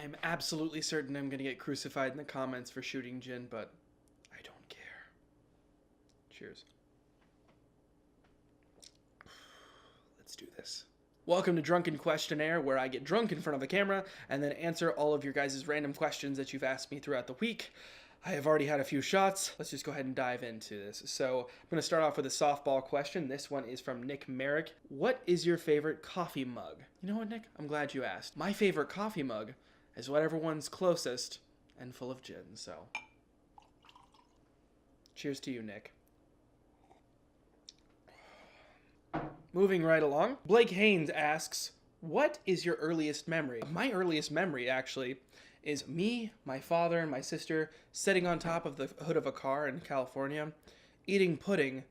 I'm absolutely certain I'm gonna get crucified in the comments for shooting gin, but I don't care. Cheers. Let's do this. Welcome to Drunken Questionnaire, where I get drunk in front of the camera and then answer all of your guys' random questions that you've asked me throughout the week. I have already had a few shots. Let's just go ahead and dive into this. So I'm going to start off with a softball question. This one is from Nick Merrick. What is your favorite coffee mug? You know what, Nick? I'm glad you asked. My favorite coffee mug is whatever one's closest and full of gin, so cheers to you, Nick. Moving right along, Blake Haynes asks, what is your earliest memory? My earliest memory, actually, is me, my father, and my sister sitting on top of the hood of a car in California, eating pudding,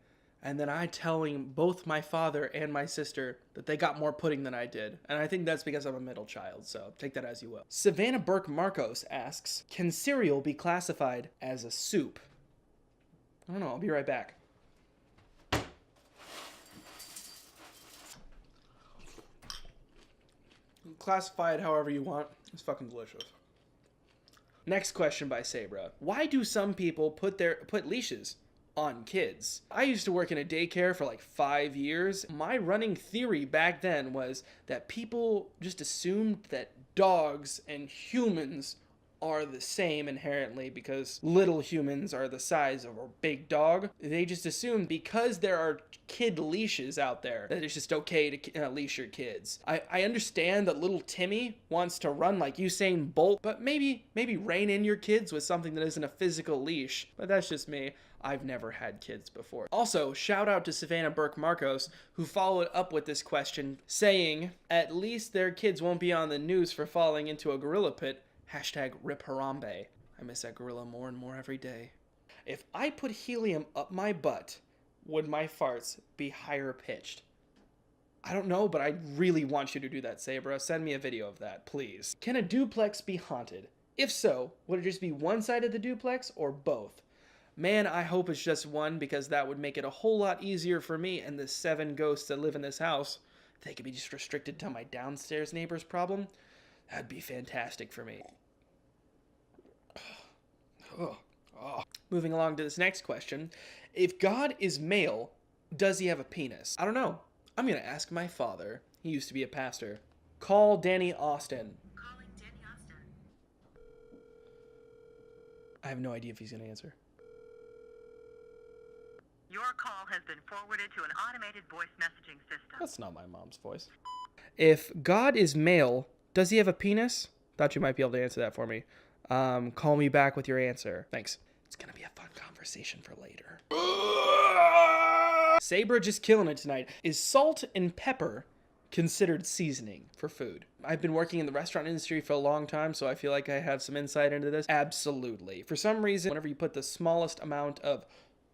and then I telling both my father and my sister that they got more pudding than I did. And I think that's because I'm a middle child, so take that as you will. Savannah Burke Marcos asks, can cereal be classified as a soup? I don't know, I'll be right back. Classify it however you want. It's fucking delicious. Next question by Sabra. Why do some people put leashes on kids? I used to work in a daycare for like 5 years. My running theory back then was that people just assumed that dogs and humans are the same inherently because little humans are the size of a big dog. They just assume because there are kid leashes out there that it's just okay to leash your kids. I understand that little Timmy wants to run like Usain Bolt, but maybe rein in your kids with something that isn't a physical leash. But that's just me. I've never had kids before. Also, shout out to Savannah Burke Marcos, who followed up with this question saying, at least their kids won't be on the news for falling into a gorilla pit. Hashtag Rip Harambe. I miss that gorilla more and more every day. If I put helium up my butt, would my farts be higher pitched? I don't know, but I really want you to do that, Sabra. Send me a video of that, please. Can a duplex be haunted? If so, would it just be one side of the duplex or both? Man, I hope it's just one, because that would make it a whole lot easier for me and the 7 ghosts that live in this house. If they could be just restricted to my downstairs neighbor's problem, that'd be fantastic for me. Moving along to this next question. If God is male, does he have a penis? I don't know. I'm going to ask my father. He used to be a pastor. Call Danny Austin. Calling Danny Austin. I have no idea if he's going to answer. Your call has been forwarded to an automated voice messaging system. That's not my mom's voice. If God is male, does he have a penis? Thought you might be able to answer that for me. Call me back with your answer. Thanks. It's gonna be a fun conversation for later. Sabra just killing it tonight. Is salt and pepper considered seasoning for food? I've been working in the restaurant industry for a long time, so I feel like I have some insight into this. Absolutely. For some reason, whenever you put the smallest amount of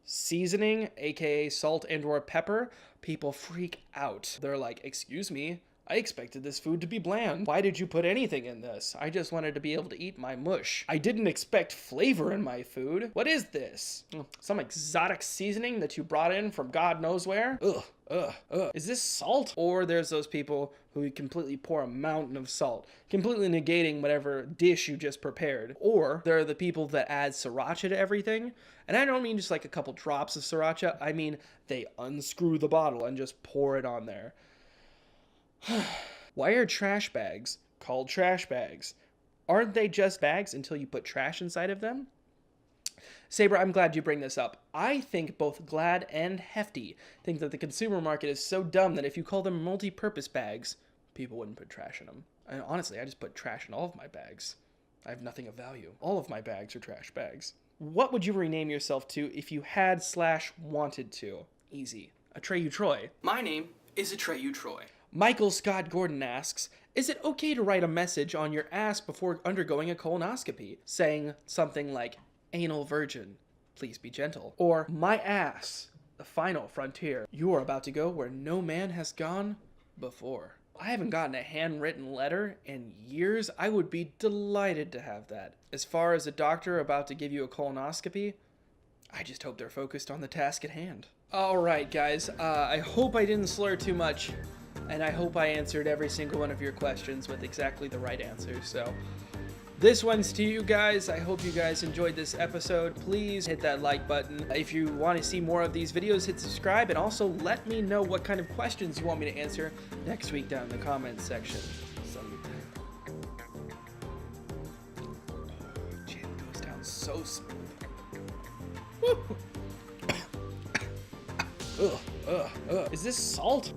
seasoning, aka salt and or pepper, people freak out. They're like, excuse me, I expected this food to be bland. Why did you put anything in this? I just wanted to be able to eat my mush. I didn't expect flavor in my food. What is this? Some exotic seasoning that you brought in from God knows where? Ugh. Is this salt? Or there's those people who completely pour a mountain of salt, completely negating whatever dish you just prepared. Or there are the people that add sriracha to everything. And I don't mean just like a couple drops of sriracha. I mean, they unscrew the bottle and just pour it on there. Why are trash bags called trash bags? Aren't they just bags until you put trash inside of them? Sabra, I'm glad you bring this up. I think both Glad and Hefty think that the consumer market is so dumb that if you call them multi-purpose bags, people wouldn't put trash in them. And honestly, I just put trash in all of my bags. I have nothing of value. All of my bags are trash bags. What would you rename yourself to if you had/wanted to? Easy. Atreyu Troy. My name is Atreyu Troy. Michael Scott Gordon asks, is it okay to write a message on your ass before undergoing a colonoscopy, saying something like, anal virgin, please be gentle, or my ass, the final frontier, you are about to go where no man has gone before? I haven't gotten a handwritten letter in years. I would be delighted to have that. As far as a doctor about to give you a colonoscopy, I just hope they're focused on the task at hand. All right, guys, I hope I didn't slur too much. And I hope I answered every single one of your questions with exactly the right answers. So This one's to you guys. I hope you guys enjoyed this episode. Please hit that like button. If you want to see more of these videos, hit subscribe, and also let me know what kind of questions you want me to answer next week down in the comments section. Chin goes down so smooth. Woo. Is this salt?